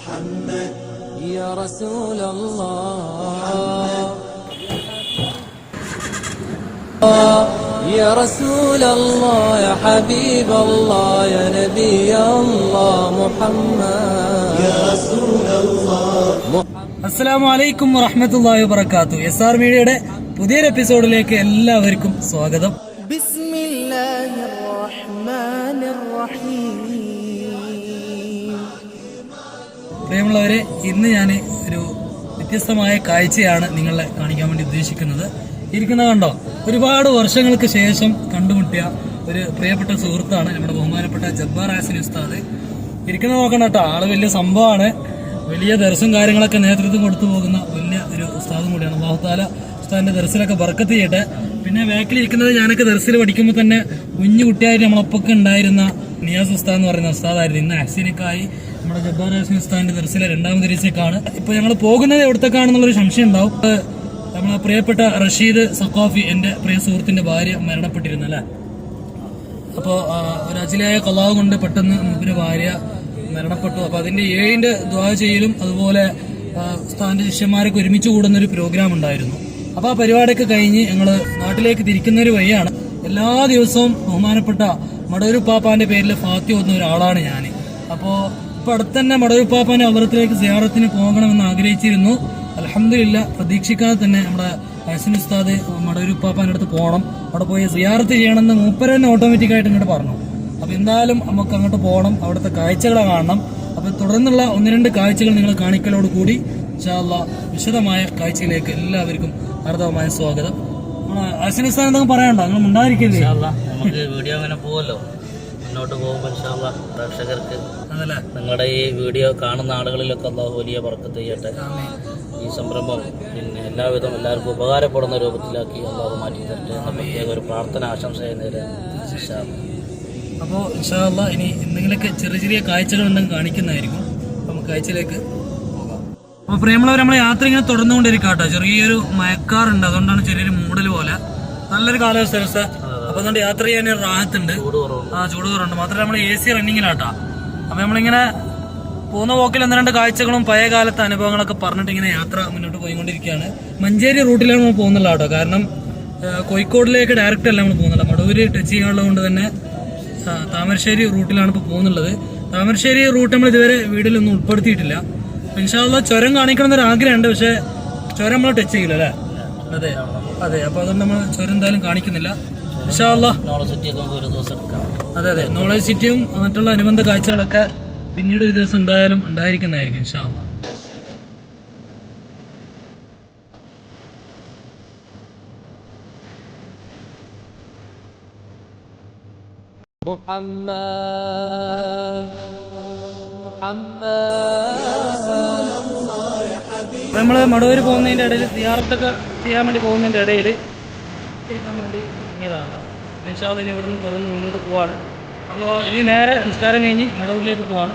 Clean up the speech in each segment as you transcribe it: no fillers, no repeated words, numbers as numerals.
محمد يا رسول الله يا رسول الله يا حبيب الله يا نبي الله محمد يا رسول الله. അസ്സലാമു അലൈക്കും വറഹ്മത്തുള്ളാഹി വബറകാതുഹു. എസ്ആർ മീഡിയയുടെ പുതിയൊരു എപ്പിസോഡിലേക്ക് എല്ലാവർക്കും സ്വാഗതം. ബിസ്മില്ലാഹിർ റഹ്മാനിർ റഹീം. പ്രിയമുള്ളവരെ, ഇന്ന് ഞാൻ ഒരു വ്യത്യസ്തമായ കാഴ്ചയാണ് നിങ്ങളെ കാണിക്കാൻ വേണ്ടി ഉദ്ദേശിക്കുന്നത്. ഇരിക്കുന്നത് കണ്ടോ, ഒരുപാട് വർഷങ്ങൾക്ക് ശേഷം കണ്ടുമുട്ടിയ ഒരു പ്രിയപ്പെട്ട സുഹൃത്താണ് നമ്മുടെ ബഹുമാനപ്പെട്ട ജബ്ബാർ ഹാസിൻ ഉസ്താദ്. ഇരിക്കുന്നത് നോക്കണം കേട്ടോ, ആള് വലിയ സംഭവമാണ്. വലിയ ദർസും കാര്യങ്ങളൊക്കെ നേതൃത്വം കൊടുത്തു പോകുന്ന വലിയ ഒരു ഉസ്താദും കൂടിയാണ്. അല്ലാഹു തആല ഉസ്താദിന്റെ ദർസിലൊക്കെ ബർക്കത്ത് ചെയ്യട്ടെ. പിന്നെ ബാക്കിലിരിക്കുന്നത് ഞാനൊക്കെ ദർസിൽ പഠിക്കുമ്പോൾ തന്നെ കുഞ്ഞു കുട്ടിയായിട്ട് നമ്മളൊപ്പൊക്കെ ഉണ്ടായിരുന്ന നിയാസ് ഉസ്താദ് എന്ന് പറയുന്ന ഉസ്താദായിരുന്നു. ഇന്ന് അഹ്സിനക്കായി നമ്മുടെ ജബ്ബാർ ഹാസിൻ ഉസ്താദിന്റെ ദർസിലെ രണ്ടാമത് ദർസിലേക്കാണ്. ഇപ്പൊ ഞങ്ങൾ പോകുന്നത് എവിടത്തേക്കാണെന്നുള്ളൊരു സംശയം ഉണ്ടാവും. നമ്മളെ പ്രിയപ്പെട്ട റഷീദ് സഖാഫി, എന്റെ പ്രിയ സുഹൃത്തിന്റെ ഭാര്യ മരണപ്പെട്ടിരുന്നു അല്ലെ. അപ്പോൾ ഒരു അജിലായ കലാവ് കൊണ്ട് പെട്ടെന്ന് മൂപ്പര് ഭാര്യ മരണപ്പെട്ടു. അപ്പൊ അതിന്റെ 7ന്റെ ദുആ ചെയ്യലും അതുപോലെ ഉസ്താദിന്റെ ശിഷ്യന്മാരൊക്കെ ഒരുമിച്ച് കൂടുന്ന ഒരു പ്രോഗ്രാം ഉണ്ടായിരുന്നു. അപ്പൊ ആ പരിപാടിയൊക്കെ കഴിഞ്ഞ് ഞങ്ങള് നാട്ടിലേക്ക് തിരിക്കുന്ന ഒരു വഴിയാണ്. എല്ലാ ദിവസവും ബഹുമാനപ്പെട്ട മടവൂരുപ്പാപ്പാന്റെ പേരിൽ ഫാത്തി ഓതുന്ന ഒരാളാണ് ഞാൻ. അപ്പോ ഇപ്പൊ അടുത്ത് തന്നെ മടവൂരുപ്പാപ്പാന്റെ അവറത്തിലേക്ക് സിയാറത്തിന് പോകണമെന്ന് ആഗ്രഹിച്ചിരുന്നു. അൽഹംദുലില്ലാ, പ്രതീക്ഷിക്കാതെ തന്നെ നമ്മുടെ ഹസൻ ഉസ്താദ് മടവൂരുപ്പാപ്പാന്റെ അടുത്ത് പോകണം, അവിടെ പോയി സിയാറത്ത് ചെയ്യണമെന്ന് മൂപ്പര് തന്നെ ഓട്ടോമാറ്റിക്കായിട്ട് ഇങ്ങോട്ട് പറഞ്ഞു. അപ്പൊ എന്തായാലും നമുക്ക് അങ്ങോട്ട് പോകണം, അവിടുത്തെ കാഴ്ചകളെ കാണണം. അപ്പൊ തുടർന്നുള്ള 1-2 കാഴ്ചകൾ നിങ്ങൾ കാണിക്കലോട് കൂടി ഇൻഷാ അല്ലാഹ് വിശദമായ കാഴ്ചയിലേക്ക് എല്ലാവർക്കും ഹാർദവമായ സ്വാഗതം. ഹസൻ ഉസ്താദ് എന്തെങ്കിലും പറയാനുണ്ടോ? നിങ്ങൾ ഉണ്ടായിരിക്കില്ലേ? നമുക്ക് വീഡിയോ അങ്ങനെ പോവല്ലോ, മുന്നോട്ട് പോകുമ്പോൾ ഇൻഷാ അല്ലാഹ് പ്രേക്ഷകർക്ക് നിങ്ങളുടെ ഈ വീഡിയോ കാണുന്ന ആളുകളിലൊക്കെ അല്ലാഹു വലിയ ബർക്കത്ത് ചെയ്യട്ടെ. ഈ സംരംഭം പിന്നെ എല്ലാവർക്കും ഉപകാരപ്പെടുന്ന രൂപത്തിലാക്കി അല്ലാഹു മാറ്റി തരട്ടെ എന്ന പ്രത്യേക ഒരു പ്രാർത്ഥന ആശംസയെ നേരെ. അപ്പോൾ ഇൻഷാ അല്ലാഹ് ഇനി എന്തെങ്കിലുമൊക്കെ ചെറിയ ചെറിയ കാഴ്ചകൾ ഉണ്ടെങ്കിൽ കാണിക്കുന്നതായിരിക്കും. നമുക്ക് കാഴ്ചയിലേക്ക് പോകാം. അപ്പോൾ പ്രിയമുള്ളവർ, നമ്മളെ യാത്ര ഇങ്ങനെ തുടർന്നുകൊണ്ടിരിക്കാട്ടോ. ചെറിയൊരു മയക്കാറുണ്ട്, അതുകൊണ്ടാണ് ചെറിയൊരു മൂടൽ പോലെ. നല്ലൊരു കാലാവസ്ഥ. അപ്പൊ അതുകൊണ്ട് യാത്ര ചെയ്യാൻ ഒരു റാഹത്തുണ്ട്. ചൂട് കുറവുണ്ട്. മാത്രമല്ല നമ്മൾ AC റണ്ണിങ്ങിലാട്ടാ. അപ്പൊ നമ്മളിങ്ങനെ പോകുന്ന പോക്കിൽ 1-2 കാഴ്ചകളും പഴയ കാലത്തെ അനുഭവങ്ങളൊക്കെ പറഞ്ഞിട്ട് ഇങ്ങനെ യാത്ര മുന്നോട്ട് പോയിക്കൊണ്ടിരിക്കുകയാണ്. മഞ്ചേരി റൂട്ടിലാണ് നമ്മൾ പോകുന്നില്ല കേട്ടോ. കാരണം കോഴിക്കോടിലേക്ക് ഡയറക്റ്റ് അല്ല നമ്മൾ പോകുന്നില്ല, മടവൂര് ടച്ച് ചെയ്യാനുള്ളത് കൊണ്ട് തന്നെ താമരശ്ശേരി റൂട്ടിലാണ് ഇപ്പോൾ പോകുന്നുള്ളത്. താമരശ്ശേരി റൂട്ട് നമ്മൾ ഇതുവരെ വീഡിയോയിലൊന്നും ഉൾപ്പെടുത്തിയിട്ടില്ല. ഇൻഷാ അല്ലാഹ് ചുരം കാണിക്കണം എന്നൊരു ആഗ്രഹമുണ്ട്, പക്ഷെ ചുരം നമ്മൾ ടച്ച് ചെയ്യില്ല അല്ലേ? അതെ. അപ്പൊ അതുകൊണ്ട് നമ്മൾ ചുരം എന്തായാലും കാണിക്കുന്നില്ല. ഇൻഷാ അല്ലാഹ് അതെ, നോളജ് സിറ്റിയും മറ്റുള്ള അനുബന്ധ കാഴ്ചകളൊക്കെ പിന്നീട് ഒരു ദിവസം എന്തായാലും ഉണ്ടായിരിക്കുന്നതായിരിക്കും ഇൻഷാ അല്ലാഹ്. നമ്മൾ മടവൂര് പോകുന്നതിൻ്റെ ഇടയിൽ സിയാറത്തൊക്കെ ചെയ്യാൻ വേണ്ടി പോകുന്നതിൻ്റെ ഇടയിൽ കേൾക്കാൻ വേണ്ടി ഇറങ്ങിയതാണ്. ഇൻഷാ അല്ലാഹ് ഇനി ഇവിടുന്ന് തുടർന്ന് മുന്നോട്ട് പോവാണ്. അപ്പോൾ ഇനി നേരെ നിസ്കാരം കഴിഞ്ഞ് മടവൂരിലേക്ക് പോവാണ്.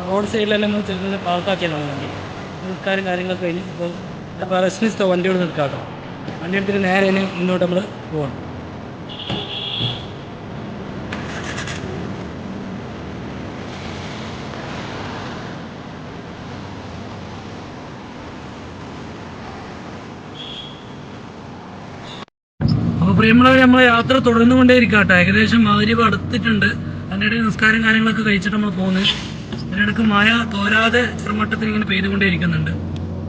റോഡ് സൈഡിലെല്ലാം നമ്മൾ ചെറുതിന് പാർക്കാക്കിയതാണ് വണ്ടി. നിസ്കാരം കാര്യങ്ങളൊക്കെ കഴിഞ്ഞ് ഇപ്പോൾ റെസ്റ്റിസ്റ്റോ വണ്ടിയോട് നിൽക്കാട്ടോ. വണ്ടി എടുത്തിട്ട് നേരെ ഇനി മുന്നോട്ട് നമ്മൾ പോകണം. അപ്പോൾ പ്രിയമുള്ളവർ, നമ്മളെ യാത്ര തുടർന്നുകൊണ്ടേയിരിക്കാട്ടോ. ഏകദേശം മഗ്‌രിബ് അടുത്തിട്ടുണ്ട്. അതിൻ്റെ ഇടയിൽ നിസ്കാരം കാര്യങ്ങളൊക്കെ കഴിച്ചിട്ട് നമ്മൾ പോകുന്നത്. അതിനിടയ്ക്ക് മഴ തോരാതെ ചെറുമട്ടത്തിൽ ഇങ്ങനെ പെയ്തുകൊണ്ടേയിരിക്കുന്നുണ്ട്.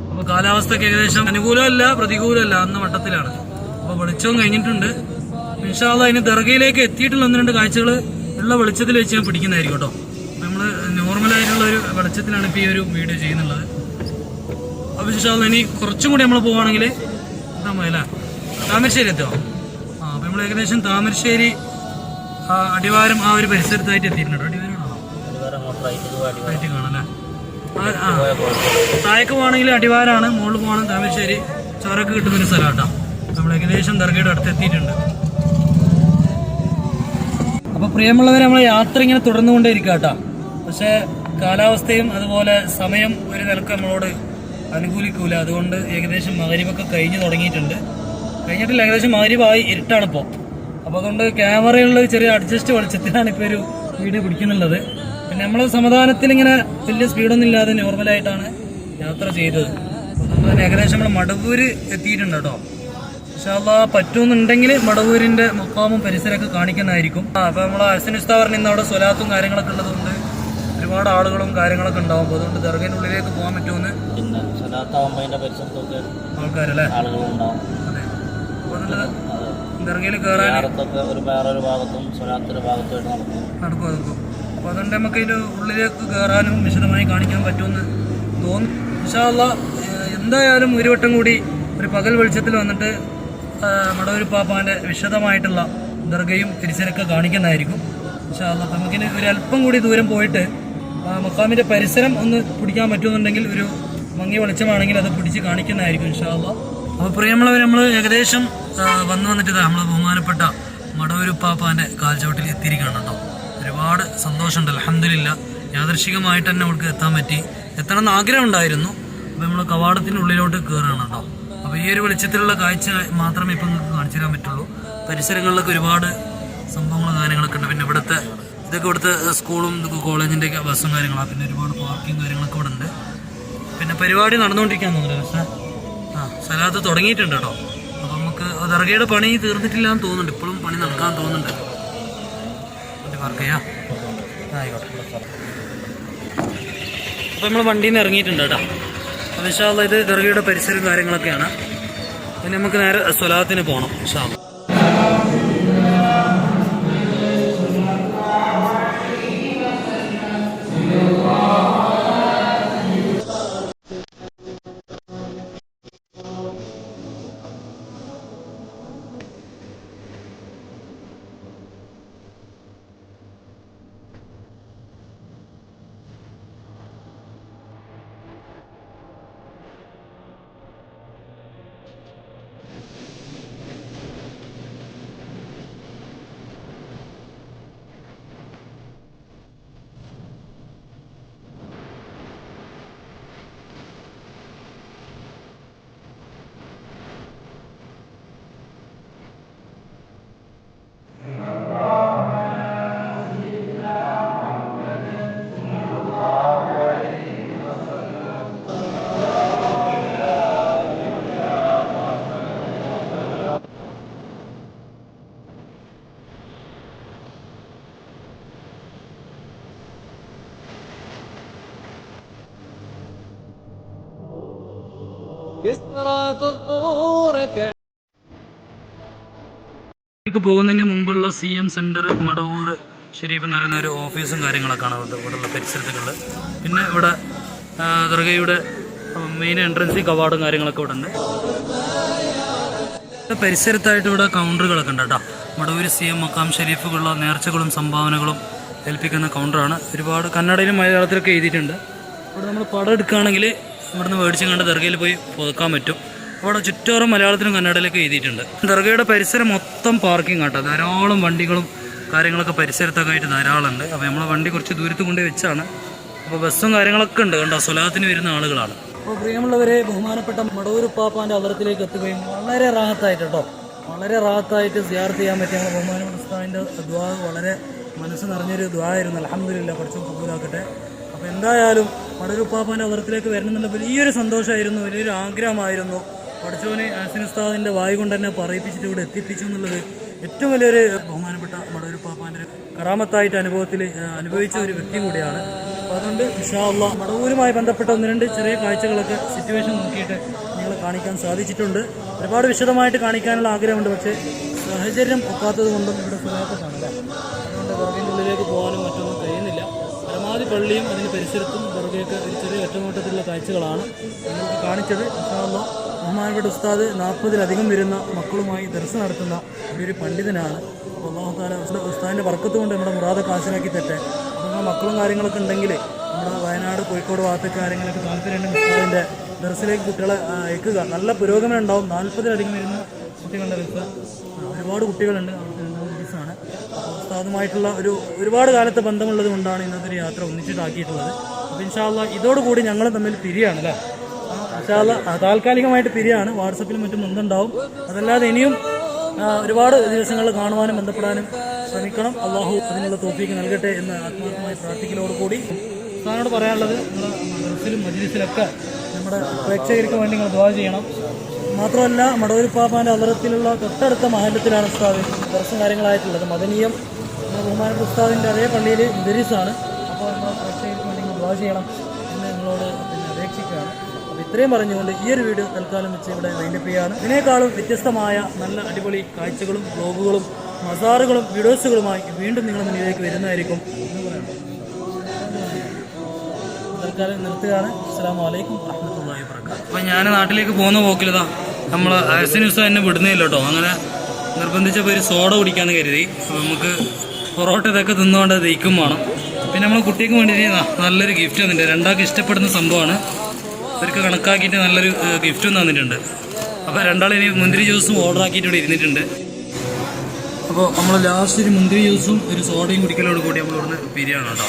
അപ്പോൾ കാലാവസ്ഥയ്ക്ക് ഏകദേശം അനുകൂലമല്ല പ്രതികൂലമല്ല എന്ന മട്ടത്തിലാണ്. അപ്പോൾ വെളിച്ചവും കഴിഞ്ഞിട്ടുണ്ട്. ഇൻഷാ അല്ലാഹ് ഇനി ദർഗയിലേക്ക് എത്തിയിട്ടുള്ള 1-2 കാഴ്ചകൾ ഉള്ള വെളിച്ചത്തിൽ വെച്ച് ഞാൻ പിടിക്കുന്നതായിരിക്കും കേട്ടോ. അപ്പോൾ നമ്മൾ നോർമലായിട്ടുള്ള ഒരു വെളിച്ചത്തിലാണ് ഇപ്പോൾ ഈ ഒരു വീഡിയോ ചെയ്യുന്നുള്ളത്. അപ്പോൾ ഇൻഷാ അല്ലാഹ് ഇനി കുറച്ചും കൂടി നമ്മൾ പോവുകയാണെങ്കിൽ എന്താ മതില്ല, താമരശ്ശേരി എത്തുമോ? അപ്പോൾ നമ്മൾ ഏകദേശം താമരശ്ശേരി അടിവാരം ആ ഒരു പരിസരത്തായിട്ട് എത്തിയിട്ടുണ്ട്. അടിവാരം കാണല്ലേ? താഴേക്ക് പോകണമെങ്കിൽ അടിവാരാണ്, മുകളിൽ പോകണം താമരശ്ശേരി. ചോരൊക്കെ കിട്ടുന്നൊരു സ്ഥലമാട്ടോ. നമ്മൾ ഏകദേശം ദർഗയുടെ അടുത്ത് എത്തിയിട്ടുണ്ട്. അപ്പോൾ പ്രിയമുള്ളവർ, നമ്മളെ യാത്ര ഇങ്ങനെ തുടർന്നുകൊണ്ടേയിരിക്കാട്ടോ. പക്ഷേ കാലാവസ്ഥയും അതുപോലെ സമയം ഒരു നിലക്ക് നമ്മളോട് അനുകൂലിക്കൂല. അതുകൊണ്ട് ഏകദേശം മഗ്‌രിബൊക്കെ കഴിഞ്ഞ് തുടങ്ങിയിട്ടുണ്ട്. കഴിഞ്ഞിട്ടില്ല, ഏകദേശം മഗ്‌രിബായി, ഇരുട്ടാണിപ്പോൾ. അപ്പോൾ അതുകൊണ്ട് ക്യാമറയുള്ള ചെറിയ അഡ്ജസ്റ്റ് വെളിച്ചത്തിലാണ് ഇപ്പോൾ ഒരു വീഡിയോ പിടിക്കുന്നുള്ളത്. പിന്നെ നമ്മൾ സമാധാനത്തിൽ ഇങ്ങനെ വലിയ സ്പീഡൊന്നും ഇല്ലാതെ നോർമലായിട്ടാണ് യാത്ര ചെയ്തത്. അപ്പോൾ നമ്മൾ ഏകദേശം നമ്മൾ മടവൂര് എത്തിയിട്ടുണ്ട് കേട്ടോ. ഇൻഷാ അല്ലാഹ് പറ്റുമെന്നുണ്ടെങ്കിൽ മടവൂരിൻ്റെ മുക്കാമും പരിസരമൊക്കെ കാണിക്കുന്നതായിരിക്കും. അപ്പോൾ നമ്മൾ ഹസൻ ഉസ്താദ് പറഞ്ഞ ഇന്ന് അവിടെ സ്വലാത്തും കാര്യങ്ങളൊക്കെ ഉള്ളതുകൊണ്ട് ഒരുപാട് ആളുകളും കാര്യങ്ങളൊക്കെ ഉണ്ടാവും. അപ്പോൾ അതുകൊണ്ട് ദർഗയുടെ ഉള്ളിലേക്ക് പോകാൻ പറ്റുമെന്ന് പിന്നെ സ്വലാത്താവുമ്പോൾ അതിൻ്റെ പരിസരത്തൊക്കെ ആൾക്കാരല്ലേ ആളുകളുണ്ടാവും. അതെ. അപ്പോൾ അതുകൊണ്ട് ദർഗയിൽ കയറാൻ ഒരു വേറൊരു ഭാഗത്തും സ്വലാത്തൊരു ഭാഗത്തുമായിട്ട് നടക്കും. അപ്പോൾ അതുകൊണ്ട് നമുക്ക് ഇതിൻ്റെ ഉള്ളിലേക്ക് കയറാനും വിശദമായി കാണിക്കാൻ പറ്റുമെന്ന് തോന്നുന്നു. ഇൻഷാ അല്ലാഹ് എന്തായാലും ഒരു വട്ടം കൂടി ഒരു പകൽ വെളിച്ചത്തിൽ വന്നിട്ട് മടവൂർ പാപ്പാൻ്റെ വിശദമായിട്ടുള്ള ദർഗയും പരിസരമൊക്കെ കാണിക്കുന്നതായിരിക്കും. ഇൻഷാ അല്ലാഹ് അപ്പം നമുക്കിന് ഒരു അല്പം കൂടി ദൂരം പോയിട്ട് മക്കാമിൻ്റെ പരിസരം ഒന്ന് പിടിക്കാൻ പറ്റുമെന്നുണ്ടെങ്കിൽ ഒരു മങ്ങി വെളിച്ചമാണെങ്കിൽ അത് പിടിച്ച് കാണിക്കുന്നതായിരിക്കും ഇൻഷാ അല്ലാഹ്. അപ്പോൾ പ്രിയമുള്ളവർ, നമ്മൾ ഏകദേശം വന്നിട്ട് നമ്മൾ ബഹുമാനപ്പെട്ട മടവൂർ പാപ്പാൻ്റെ കാൽച്ചുവട്ടിൽ എത്തിയിരിക്കുകയാണ് കേട്ടോ. ഒരുപാട് സന്തോഷമുണ്ട്. അൽഹംദുലില്ലാ, യാദൃശികമായിട്ട് തന്നെ അവൾക്ക് എത്താൻ പറ്റി. എത്തണം എന്ന് ആഗ്രഹം ഉണ്ടായിരുന്നു. അപ്പോൾ നമ്മൾ കവാടത്തിൻ്റെ ഉള്ളിലോട്ട് കയറുകയാണ് കേട്ടോ. അപ്പോൾ ഈ ഒരു വെളിച്ചത്തിലുള്ള കാഴ്ച മാത്രമേ ഇപ്പം നിങ്ങൾക്ക് കാണിച്ചു തരാൻ പറ്റുള്ളൂ. പരിസരങ്ങളിലൊക്കെ ഒരുപാട് സംഭവങ്ങളും കാര്യങ്ങളൊക്കെ ഉണ്ട്. പിന്നെ ഇവിടുത്തെ സ്കൂളും കോളേജിൻ്റെയൊക്കെ ബസ്സും കാര്യങ്ങളാണ്. പിന്നെ ഒരുപാട് പാർക്കിങ് കാര്യങ്ങളൊക്കെ ഇവിടെ ഉണ്ട്. പിന്നെ പരിപാടി നടന്നുകൊണ്ടിരിക്കാൻ തോന്നുന്നില്ല, പക്ഷേ സ്ഥലത്ത് തുടങ്ങിയിട്ടുണ്ട് കേട്ടോ. അപ്പോൾ നമുക്ക് ദർഗയുടെ പണി തീർന്നിട്ടില്ല എന്ന് തോന്നുന്നുണ്ട്. ഇപ്പോഴും പണി നടക്കാൻ തോന്നുന്നുണ്ട്. പാർക്ക് ചെയ്യാം, ആയിക്കോട്ടെ. അപ്പോൾ നമ്മൾ വണ്ടിയിൽ നിന്ന് ഇറങ്ങിയിട്ടുണ്ട് കേട്ടോ. അപ്പോൾ ഇൻഷാ അല്ലാഹ് ഇത് ദർഗയുടെ പരിസരവും കാര്യങ്ങളൊക്കെയാണ്. പിന്നെ നമുക്ക് നേരെ സ്വലാത്തിന് പോകണം ഇൻഷാ അല്ലാഹ്. പോകുന്നതിന് മുമ്പുള്ള CM സെന്റർ മടവൂർ ഷെരീഫ് എന്ന് പറയുന്ന ഒരു ഓഫീസും കാര്യങ്ങളൊക്കെയാണ് ഇവിടെയുള്ള പരിസരത്തുള്ളത്. പിന്നെ ഇവിടെ ദർഗയുടെ മെയിൻ എൻട്രൻസ് കവാടും കാര്യങ്ങളൊക്കെ ഇവിടെ ഉണ്ട്. പരിസരത്തായിട്ട് ഇവിടെ കൗണ്ടറുകളൊക്കെ ഉണ്ട് കേട്ടോ. മടവൂർ CM മക്കാം ഷെരീഫുകളുള്ള നേർച്ചകളും സംഭാവനകളും ഏൽപ്പിക്കുന്ന കൗണ്ടറാണ്. ഒരുപാട് കന്നഡയിലും മലയാളത്തിലൊക്കെ എഴുതിയിട്ടുണ്ട്. ഇവിടെ നമ്മൾ പടം എടുക്കുകയാണെങ്കിൽ ഇവിടുന്ന് മേടിച്ചും കണ്ട് ദർഗയിൽ പോയി പുതുക്കാൻ പറ്റും. അവിടെ ചുറ്റോറും മലയാളത്തിലും കന്നഡയിലൊക്കെ എഴുതിയിട്ടുണ്ട്. ദർഗയുടെ പരിസരം മൊത്തം പാർക്കിംഗ് ആട്ടോ. ധാരാളം വണ്ടികളും കാര്യങ്ങളൊക്കെ പരിസരത്തൊക്കെ ആയിട്ട് ധാരാളം ഉണ്ട്. അപ്പോൾ നമ്മളെ വണ്ടി കുറച്ച് ദൂരത്ത് കൊണ്ട് വെച്ചാണ്. അപ്പോൾ ബസ്സും കാര്യങ്ങളൊക്കെ ഉണ്ട് കണ്ടോ. സ്വലാത്തിന് വരുന്ന ആളുകളാണ്. അപ്പോൾ പ്രിയമുള്ളവരെ, ബഹുമാനപ്പെട്ട മടവൂർ പാപ്പാൻ്റെ അവതരത്തിലേക്ക് എത്തുകയും വളരെ റാഹത്തായിട്ട് കേട്ടോ, വളരെ റാഹത്തായിട്ട് സിയാറത്ത് ചെയ്യാൻ പറ്റിയ ഞങ്ങൾ ബഹുമാനപ്പെട്ട ഉസ്താദിൻ്റെ ദുആ വളരെ മനസ്സ് നിറഞ്ഞൊരു ദുആ ആയിരുന്നു. അൽഹംദുലില്ലാ, കുറച്ച് കബൂലാക്കട്ടെ. അപ്പോൾ എന്തായാലും മടവൂർ പാപ്പാൻ്റെ അവതരത്തിലേക്ക് വരണമെന്നുള്ള വലിയൊരു സന്തോഷമായിരുന്നു, വലിയൊരു ആഗ്രഹമായിരുന്നു. പഠിച്ചവന് ഹസൻ ഉസ്താദിൻ്റെ വായു കൊണ്ട് തന്നെ പറയിപ്പിച്ചിട്ട് ഇവിടെ എത്തിപ്പിച്ചു എന്നുള്ളത് ഏറ്റവും വലിയൊരു ബഹുമാനപ്പെട്ട മടവൂർ പാപ്പാൻ്റെ ഒരു കറാമത്തായിട്ട് അനുഭവിച്ച ഒരു വ്യക്തി കൂടിയാണ്. അപ്പോൾ അതുകൊണ്ട് ഇൻഷാ അല്ലാഹ് മടവൂരുമായി ബന്ധപ്പെട്ട ഒന്ന് രണ്ട് ചെറിയ കാഴ്ചകളൊക്കെ സിറ്റുവേഷൻ നോക്കിയിട്ട് നിങ്ങളെ കാണിക്കാൻ സാധിച്ചിട്ടുണ്ട്. ഒരുപാട് വിശദമായിട്ട് കാണിക്കാനുള്ള ആഗ്രഹമുണ്ട്, പക്ഷേ സാഹചര്യം ഒക്കാത്തത് കൊണ്ടും ഇവിടെ സുഖമൊക്കെ കാണില്ല. അതുകൊണ്ട് ദർഗയുടെ ഉള്ളിലേക്ക് പോകാനും മറ്റൊന്നും കഴിയുന്നില്ല. പരമാവധി പള്ളിയും അതിന് പരിസരത്തും ദർഗയൊക്കെ ഒരു ചെറിയ ഒറ്റനോട്ടത്തിലുള്ള കാഴ്ചകളാണ് നിങ്ങൾക്ക് കാണിച്ചത്. ഇൻഷാ അല്ലാഹ് ബഹുമാനപ്പെട്ട ഉസ്താദ് 40-ലധികം വരുന്ന മക്കളുമായി ദർശനം നടത്തുന്ന ഒരു പണ്ഡിതനാണ്. അപ്പോൾ അല്ലാഹു തആല ഉസ്താദിൻ്റെ ബർക്കത്ത് കൊണ്ട് നമ്മുടെ മുറാദൊക്കെ ഹാസിലാക്കി തരട്ടെ. അപ്പോൾ നമ്മുടെ മക്കളും കാര്യങ്ങളൊക്കെ ഉണ്ടെങ്കിൽ നമ്മുടെ വയനാട് കോഴിക്കോട് ഭാഗത്തൊക്കെ ആരെങ്കിലുമൊക്കെ താല്പര്യമുണ്ടെങ്കിൽ ഉസ്താദിൻ്റെ ദർസിലേക്ക് കുട്ടികളെ അയക്കുക. നല്ല പുരോഗമനം ഉണ്ടാവും. 40-ലധികം വരുന്ന കുട്ടികളുടെ ദർസ്, ഒരുപാട് കുട്ടികളുണ്ട്. ആണ് ഉസ്താദുമായിട്ടുള്ള ഒരുപാട് കാലത്തെ ബന്ധമുള്ളത് കൊണ്ടാണ് ഇന്നത്തെ ഒരു യാത്ര ഒന്നിച്ചിട്ടാക്കിയിട്ടുള്ളത്. അപ്പോൾ ഇൻഷാ അല്ലാഹ് ഇതോടുകൂടി ഞങ്ങൾ തമ്മിൽ പിരിയാണ് അല്ലേ. ഇൻഷാ അല്ലാഹ് താൽക്കാലികമായിട്ട് പിരിയാണ്. വാട്സപ്പിലും മറ്റും ബന്ധമുണ്ടാവും. അതല്ലാതെ ഇനിയും ഒരുപാട് ദിവസങ്ങളിൽ കാണുവാനും ബന്ധപ്പെടാനും ശ്രമിക്കണം. അള്ളാഹു അതിനുള്ള തൗഫീഖ് നൽകട്ടെ എന്ന് ആത്മാർത്ഥമായി പ്രാർത്ഥിക്കലോടുകൂടി ഉസ്താദിനോട് പറയാനുള്ളത്, നിങ്ങൾ ദർസിലും മജ്ലിസിലൊക്കെ നമ്മുടെ പ്രേക്ഷകർക്ക് വേണ്ടി നിങ്ങൾ ദുആ ചെയ്യണം. മാത്രമല്ല മടവൂർ പാപ്പാൻ്റെ അദറത്തിലുള്ള തൊട്ടടുത്ത മഹല്ലത്തിലാണ് ഉസ്താദ് ദർസും കാര്യങ്ങളായിട്ടുള്ളത്. മദനീയം ബഹുമാനപ്പെട്ട ഉസ്താദിൻ്റെ അതേ പള്ളിയിൽ മുദരിസാണ്. അപ്പോൾ നമ്മുടെ പ്രേക്ഷകർക്ക് വേണ്ടി നിങ്ങൾ ദുആ ചെയ്യണം എന്ന് നിങ്ങളോട് അപേക്ഷിക്കുകയാണ്. അപ്പോൾ ഇത്രയും പറഞ്ഞുകൊണ്ട് ഈ ഒരു വീഡിയോ തൽക്കാലം വെച്ച് ഇവിടെ വൈൻഡപ്പ് ചെയ്യാണ്. ഇതിനേക്കാളും വ്യത്യസ്തമായ നല്ല അടിപൊളി കാഴ്ചകളും വ്ലോഗുകളും മസാറുകളും വീഡിയോസുകളുമായി വീണ്ടും നിങ്ങളുടെ മുന്നിലേക്ക് വരുന്നതായിരിക്കും എന്ന് പറയണം. തൽക്കാലം നിർത്തുകയാണ്. അസ്സലാമു അലൈക്കും വറഹ്മത്തുള്ളാഹി വബറകാതുഹു. അപ്പോൾ ഞാൻ നാട്ടിലേക്ക് പോകുന്ന പോക്കിലതാ നമ്മൾ അഹ്സൻ ഉസ്താദ് എന്നെ വിടുന്നില്ല കേട്ടോ. അങ്ങനെ നിർബന്ധിച്ചപ്പോൾ ഒരു സോഡ കുടിക്കാമെന്ന് കരുതി. അപ്പോൾ നമുക്ക് പൊറോട്ട ഇതൊക്കെ തിന്നുകൊണ്ട് ദഹിക്കും വേണം. പിന്നെ നമ്മൾ കുട്ടിക്ക് വേണ്ടിയിട്ട് നല്ലൊരു ഗിഫ്റ്റ് തന്നിട്ടുണ്ട്. രണ്ടാൾക്ക് ഇഷ്ടപ്പെടുന്ന സംഭവമാണ്. അവർക്ക് കണക്കാക്കിയിട്ട് നല്ലൊരു ഗിഫ്റ്റും തന്നിട്ടുണ്ട്. അപ്പോൾ രണ്ടാൾ ഇനി മുന്തിരി ജ്യൂസും ഓർഡർ ആക്കിയിട്ട് ഇവിടെ ഇരുന്നിട്ടുണ്ട്. അപ്പോൾ നമ്മൾ ലാസ്റ്റ് ഒരു മുന്തിരി ജ്യൂസും ഒരു സോഡയും കുടിക്കലോട് കൂടി നമ്മൾ ഇവിടുന്ന് പിരിയാണ് കേട്ടോ.